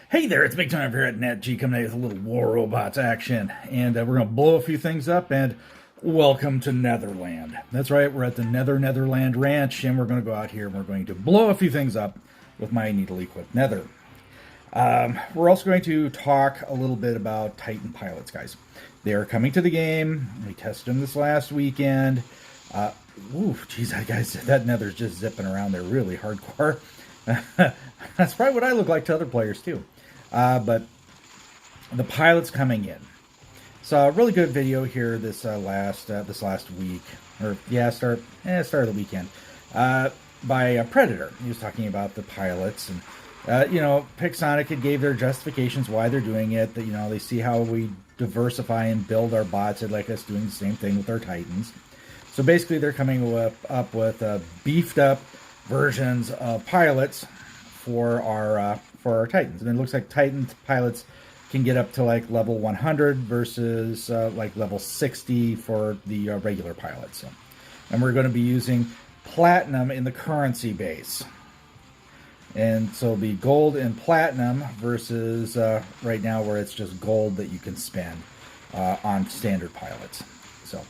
Hey there, it's Big Time here at natg coming at you with a little War Robots action. And we're going to blow a few things up and welcome to Netherland. That's right, we're at the Nether Netherland Ranch and we're going to go out here and we're going to blow a few things up with my neatly equipped Nether. We're also going to talk a little bit about Titan pilots, guys. They are coming to the game. We tested them this last weekend. Geez, guys, that Nether's just zipping around there really hardcore. That's probably what I look like to other players too. But the pilot's coming in. So a really good video here this last week, or yeah, start of the weekend, by Predator. He was talking about the pilots, and Pixonic had gave their justifications why they're doing it. That they see how we diversify and build our bots. They'd like us doing the same thing with our Titans. So basically, they're coming up with beefed up versions of pilots for our Titans, and it looks like Titan pilots can get up to like level 100 versus like level 60 for the regular pilots. So, and we're going to be using platinum in the currency base, and so it'll be gold and platinum versus right now where it's just gold that you can spend on standard pilots. So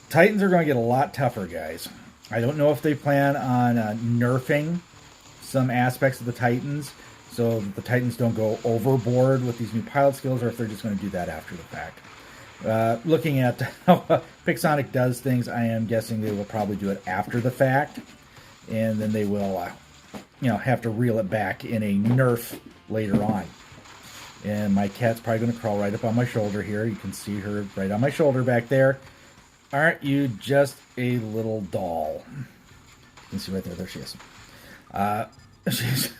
Titans are going to get a lot tougher, guys. I don't know if they plan on nerfing some aspects of the Titans so that the Titans don't go overboard with these new pilot skills, or if they're just going to do that after the fact. Looking at how Pixonic does things, I am guessing they will probably do it after the fact, and then they will, have to reel it back in a nerf later on. And my cat's probably going to crawl right up on my shoulder here. You can see her right on my shoulder back there. Aren't you just a little doll? You can see right there. There she is. She's...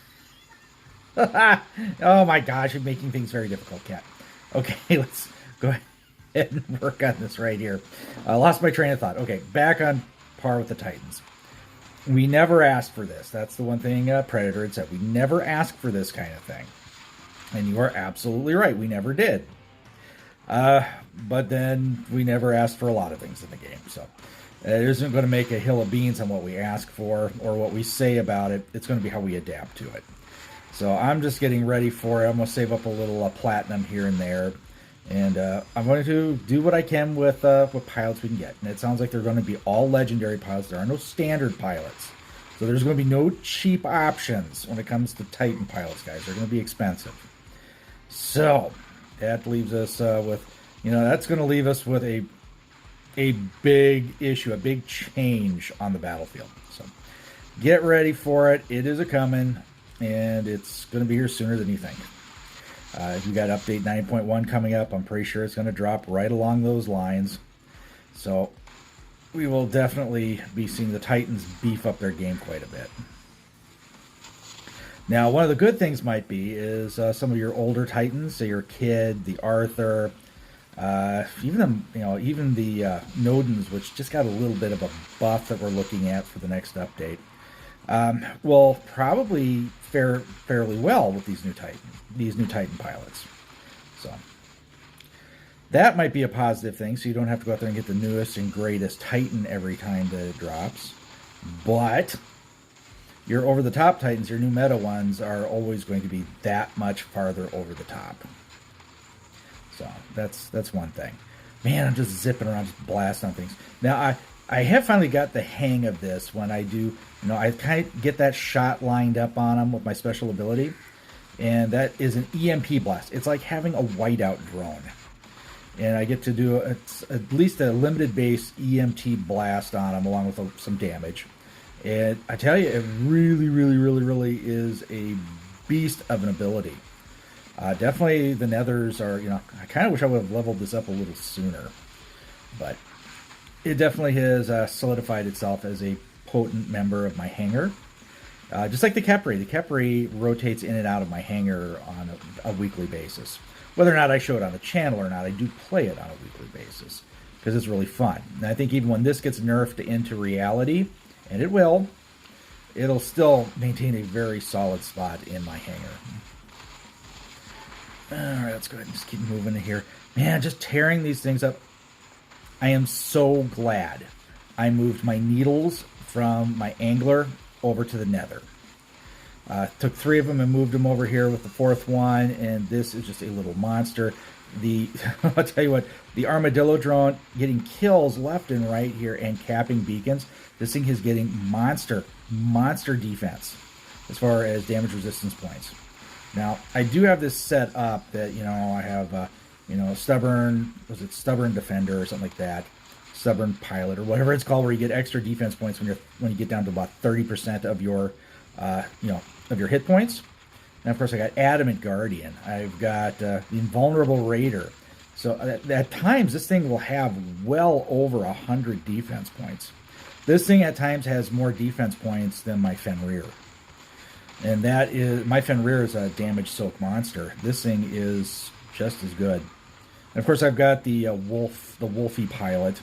Oh my gosh, you're making things very difficult, cat. Okay, let's go ahead and work on this right here. Lost my train of thought. Okay, back on par with the Titans. We never asked for this. That's the one thing Predator had said. We never asked for this kind of thing. And you are absolutely right. We never did. But then we never asked for a lot of things in the game. So it isn't going to make a hill of beans on what we ask for or what we say about it. It's going to be how we adapt to it. So I'm just getting ready for it. I'm going to save up a little platinum here and there. And I'm going to do what I can with what pilots we can get. And it sounds like they're going to be all legendary pilots. There are no standard pilots. So there's going to be no cheap options when it comes to Titan pilots, guys. They're going to be expensive. So that leaves us with, that's going to leave us with a big issue, a big change on the battlefield. So get ready for it. It is a-coming, and it's going to be here sooner than you think. You got update 9.1 coming up. I'm pretty sure it's going to drop right along those lines. So we will definitely be seeing the Titans beef up their game quite a bit. Now, one of the good things might be is some of your older Titans, say your Kid, the Arthur, even the Nodens, which just got a little bit of a buff that we're looking at for the next update, will probably fare fairly well with these new Titan pilots. So that might be a positive thing. So you don't have to go out there and get the newest and greatest Titan every time that it drops, but your over-the-top Titans, your new meta ones, are always going to be that much farther over the top. So that's one thing. Man, I'm just zipping around, just blasting on things. Now, I have finally got the hang of this when I do, I kind of get that shot lined up on them with my special ability. And that is an EMP blast. It's like having a whiteout drone. And I get to do at least a limited base EMT blast on them along with some damage. And I tell you, it really, really, really, really is a beast of an ability. Definitely the Nethers are, I kind of wish I would have leveled this up a little sooner. But it definitely has solidified itself as a potent member of my hangar. Just like the Kepri. The Kepri rotates in and out of my hangar on a weekly basis. Whether or not I show it on the channel or not, I do play it on a weekly basis. Because it's really fun. And I think even when this gets nerfed into reality, and it will, it'll still maintain a very solid spot in my hangar. Alright, let's go ahead and just keep moving here. Man, just tearing these things up. I am so glad I moved my needles from my angler over to the Nether. Took 3 of them and moved them over here with the 4th one, and this is just a little monster. I'll tell you what, the armadillo drone getting kills left and right here and capping beacons. This thing is getting monster defense as far as damage resistance points. Now, I do have this set up that, I have, stubborn defender or something like that, stubborn pilot or whatever it's called, where you get extra defense points when you get down to about 30% of your, of your hit points. And of course, I got Adamant Guardian. I've got the Invulnerable Raider. So at times, this thing will have well over 100 defense points. This thing at times has more defense points than my Fenrir. And that is, my Fenrir is a damage soak monster. This thing is just as good. And of course, I've got the Wolfie pilot.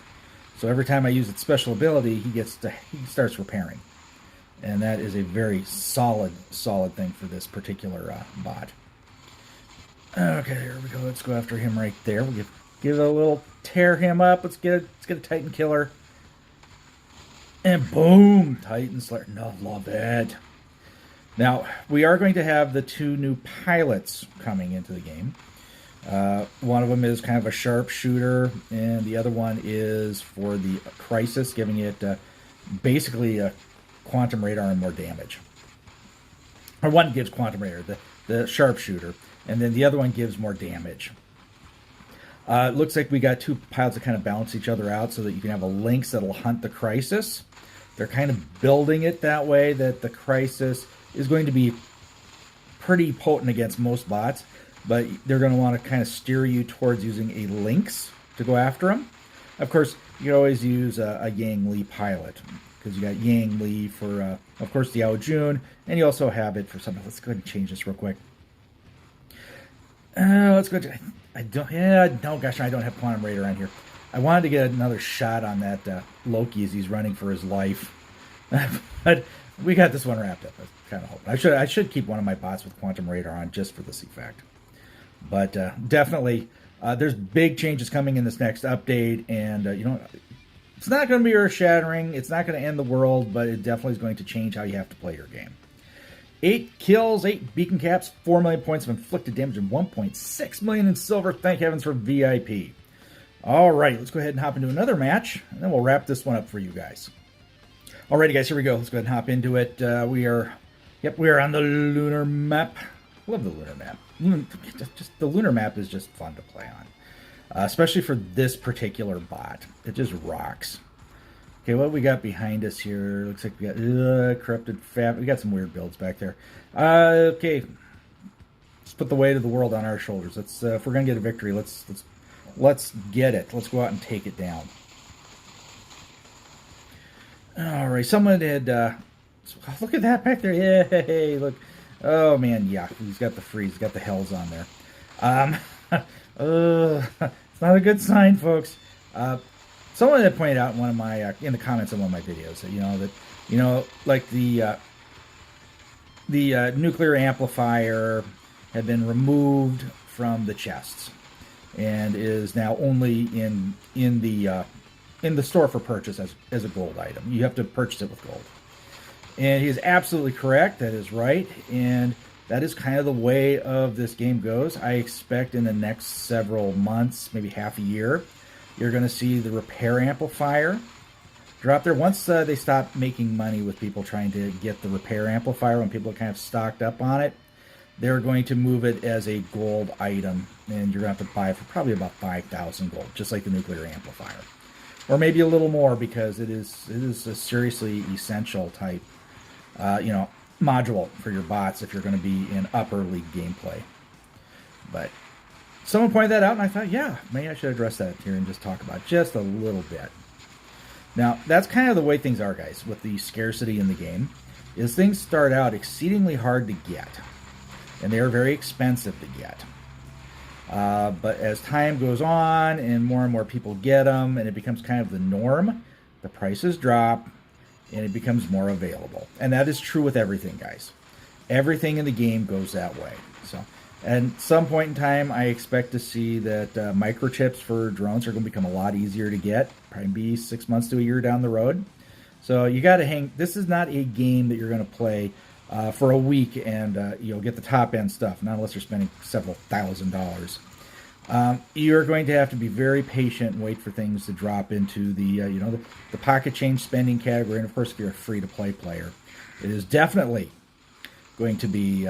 So every time I use its special ability, he starts repairing. And that is a very solid thing for this particular bot. Okay, here we go. Let's go after him right there. We'll give it a little tear him up. Let's get a Titan killer. And boom, Titan Slayer. No, love it. Now, we are going to have the 2 new pilots coming into the game. One of them is kind of a sharpshooter, and the other one is for the Crisis, giving it basically a quantum radar and more damage. Or one gives quantum radar, the sharpshooter, and then the other one gives more damage. It looks like we got 2 pilots that kind of balance each other out so that you can have a lynx that'll hunt the Crisis. They're kind of building it that way, that the Crisis is going to be pretty potent against most bots, but they're going to want to kind of steer you towards using a lynx to go after them. Of course, you can always use a Yang Li pilot, because you got Yang Li for, of course, the Ao Jun, and you also have it for something. Let's go ahead and change this real quick. Let's go. I don't have Quantum Raider on here. I wanted to get another shot on that Loki as he's running for his life, but we got this one wrapped up. I was kind of hoping I should keep one of my bots with Quantum Radar on just for this effect. But definitely, there's big changes coming in this next update, and it's not going to be earth-shattering. It's not going to end the world, but it definitely is going to change how you have to play your game. 8 kills, 8 beacon caps, 4 million points of inflicted damage, and 1.6 million in silver. Thank heavens for VIP. All right, let's go ahead and hop into another match, and then we'll wrap this one up for you guys. Alrighty, guys, here we go. Let's go ahead and hop into it. We are on the lunar map. Love the lunar map. Just the lunar map is just fun to play on, especially for this particular bot. It just rocks. Okay, what we got behind us here? Looks like we got corrupted fab. We got some weird builds back there. Okay, let's put the weight of the world on our shoulders. Let's if we're gonna get a victory, let's get it. Let's go out and take it down. All right, someone had, look at that back there. Yay, look. Oh, man, yeah, he's got the freeze. He's got the hells on there. It's not a good sign, folks. Someone had pointed out in one of my, in the comments on one of my videos that, like the nuclear amplifier had been removed from the chests and is now only in the store for purchase as a gold item. You have to purchase it with gold. And he is absolutely correct. That is right. And that is kind of the way of this game goes. I expect in the next several months, maybe half a year, you're going to see the repair amplifier drop there. Once they stop making money with people trying to get the repair amplifier, when people are kind of stocked up on it, they're going to move it as a gold item. And you're going to have to buy it for probably about 5,000 gold, just like the nuclear amplifier. Or maybe a little more, because it is a seriously essential type, module for your bots if you're going to be in upper league gameplay. But someone pointed that out, and I thought, yeah, maybe I should address that here and just talk about it just a little bit. Now, that's kind of the way things are, guys, with the scarcity in the game, is things start out exceedingly hard to get, and they are very expensive to get. But as time goes on and more people get them, and it becomes kind of the norm, the prices drop and it becomes more available. And that is true with everything, guys. Everything in the game goes that way. So, at some point in time, I expect to see that microchips for drones are going to become a lot easier to get, probably be 6 months to a year down the road. So you got to hang. This is not a game that you're going to play for a week, and you'll get the top end stuff. Not unless you're spending several $1,000s. You're going to have to be very patient and wait for things to drop into the the pocket change spending category. And of course, if you're a free to play player, it is definitely going to be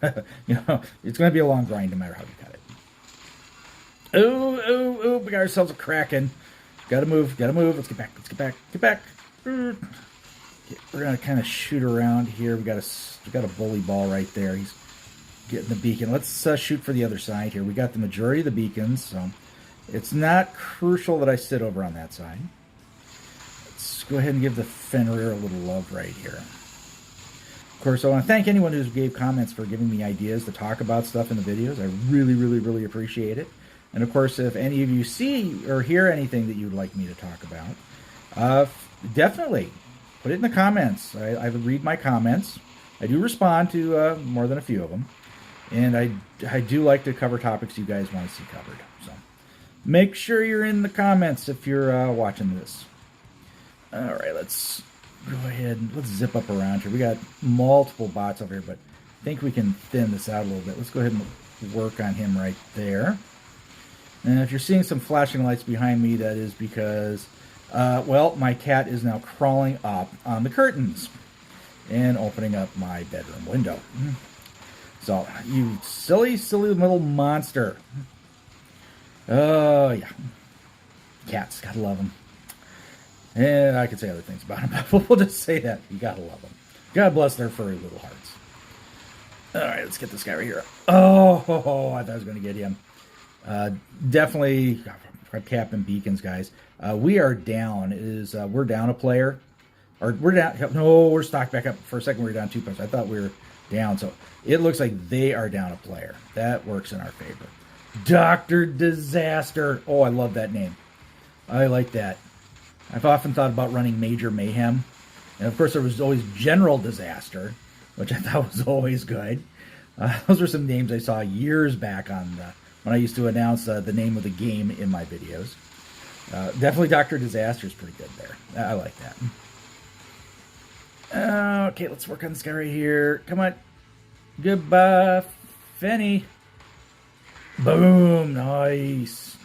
it's going to be a long grind no matter how you cut it. Oh, we got ourselves a kraken. Gotta move. Let's get back. We're gonna kind of shoot around here. We got a bully ball right there. He's getting the beacon. Let's shoot for the other side here. We got the majority of the beacons, so it's not crucial that I sit over on that side. Let's go ahead and give the Fenrir a little love right here. Of course, I want to thank anyone who gave comments for giving me ideas to talk about stuff in the videos. I really appreciate it. And of course, if any of you see or hear anything that you'd like me to talk about, definitely put it in the comments. I read my comments. I do respond to more than a few of them. And I do like to cover topics you guys want to see covered. So make sure you're in the comments if you're watching this. All right, let's go ahead and let's zip up around here. We got multiple bots over here, but I think we can thin this out a little bit. Let's go ahead and work on him right there. And if you're seeing some flashing lights behind me, that is because, well, my cat is now crawling up on the curtains and opening up my bedroom window. So, you silly little monster. Oh, yeah. Cats, gotta love them. And I could say other things about them, but we'll just say that. You gotta love them. God bless their furry little hearts. All right, let's get this guy right here. Oh, I thought I was going to get him. Definitely cap and beacons, guys. We are down. We're down a player. Or we're down. No, we're stocked back up. For a second, we were down 2 points. I thought we were down. So it looks like they are down a player. That works in our favor. Dr. Disaster. Oh, I love that name. I like that. I've often thought about running Major Mayhem. And of course, there was always General Disaster, which I thought was always good. Those were some names I saw years back on when I used to announce the name of the game in my videos. Definitely Dr. Disaster is pretty good there. I like that. Okay, let's work on this guy right here. Come on. Goodbye, Fenny. Boom. Nice.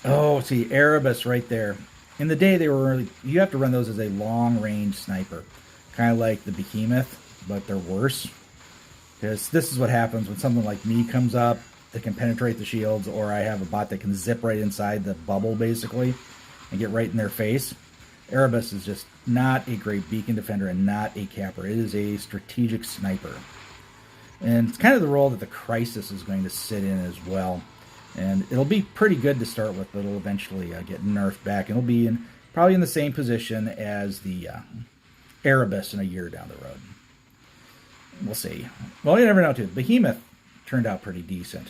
Oh, see, Erebus right there. In the day, you have to run those as a long-range sniper. Kind of like the Behemoth, but they're worse. Because this is what happens when something like me comes up that can penetrate the shields, or I have a bot that can zip right inside the bubble, basically, and get right in their face. Erebus is just not a great beacon defender and not a capper. It is a strategic sniper. And it's kind of the role that the Crisis is going to sit in as well. And it'll be pretty good to start with, but it'll eventually get nerfed back. And it'll be probably in the same position as the Erebus in a year down the road. We'll see. Well, you never know, too. Behemoth turned out pretty decent.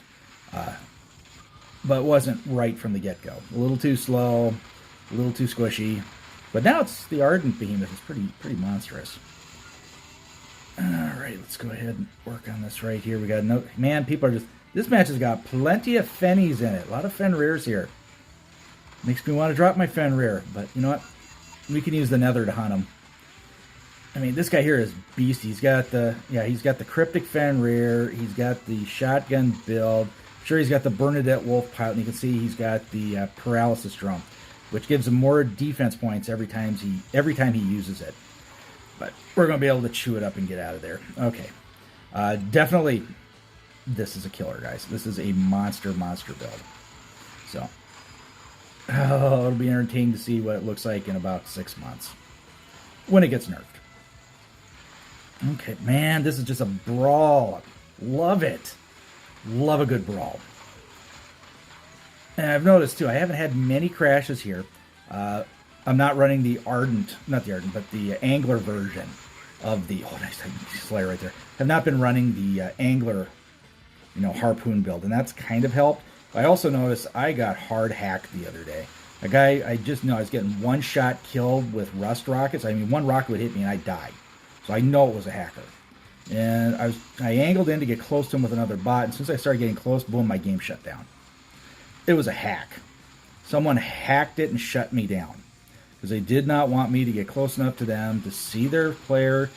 But wasn't right from the get-go. A little too slow, a little too squishy. But now it's the Ardent Behemoth. It's pretty monstrous. All right, let's go ahead and work on this right here. We got man, people are just... This match has got plenty of Fennies in it. A lot of Fenrirs here. Makes me want to drop my Fenrir. But you know what? We can use the Nether to hunt him. I mean, this guy here is beast. He's got the Cryptic Fenrir. He's got the shotgun build. I'm sure he's got the Bernadette Wolf Pilot. And you can see he's got the Paralysis Drum, which gives him more defense points every time he uses it. But we're going to be able to chew it up and get out of there. Okay. Definitely... This is a killer, guys. This is a monster build. So, it'll be entertaining to see what it looks like in about 6 months when it gets nerfed. Okay, man, this is just a brawl. Love it. Love a good brawl. And I've noticed, too, I haven't had many crashes here. I'm not running the Angler version of the... Oh, nice Slayer right there. Have not been running the Angler... harpoon build, and that's kind of helped. I also noticed I got hard hacked the other day. A guy, I was getting one shot killed with rust rockets. I mean, one rocket would hit me and I'd die. So I know it was a hacker. And I angled in to get close to him with another bot, and since I started getting close, boom, my game shut down. It was a hack. Someone hacked it and shut me down. because they did not want me to get close enough to them to see their player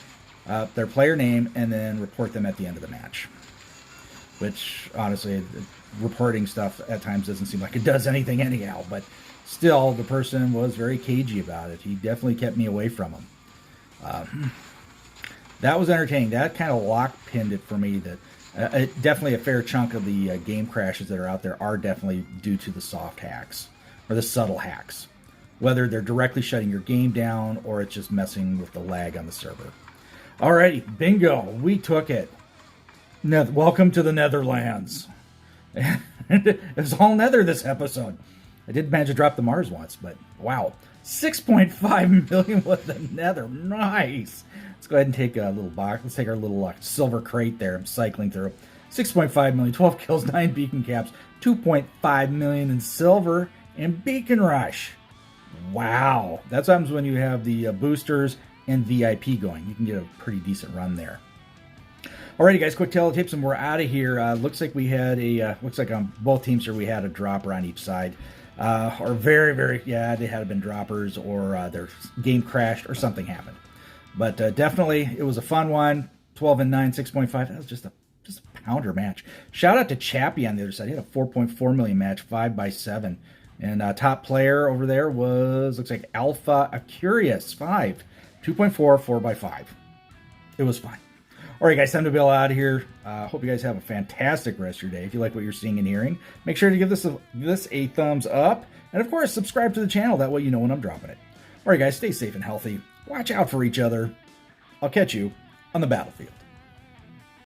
name and then report them at the end of the match. Which, honestly, reporting stuff at times doesn't seem like it does anything anyhow, but still, the person was very cagey about it. He definitely kept me away from him. That was entertaining. That kind of lock-pinned it for me. That definitely a fair chunk of the game crashes that are out there are definitely due to the soft hacks, or the subtle hacks. Whether they're directly shutting your game down, or it's just messing with the lag on the server. Alrighty, bingo, we took it. Welcome to the Netherlands. It was all Nether this episode. I did manage to drop the Mars once, but wow. 6.5 million with the Nether. Nice. Let's go ahead and take a little box. Let's take our little silver crate there. I'm cycling through. 6.5 million, 12 kills, 9 beacon caps, 2.5 million in silver, and beacon rush. Wow. That's what happens when you have the boosters and VIP going. You can get a pretty decent run there. Alrighty, guys, quick tips, and we're out of here. Looks like we had looks like on both teams here we had a dropper on each side. Or yeah, they had been droppers, or their game crashed, or something happened. But definitely, it was a fun one. 12 and 9, 6.5. That was just a pounder match. Shout out to Chappie on the other side. He had a 4.4 million match, 5x7. And top player over there looks like Alpha Acurious, 5. 2.4, 4x5. It was fun. All right, guys, time to bail out of here. Hope you guys have a fantastic rest of your day. If you like what you're seeing and hearing, make sure to give this a thumbs up. And, of course, subscribe to the channel. That way you know when I'm dropping it. All right, guys, stay safe and healthy. Watch out for each other. I'll catch you on the battlefield.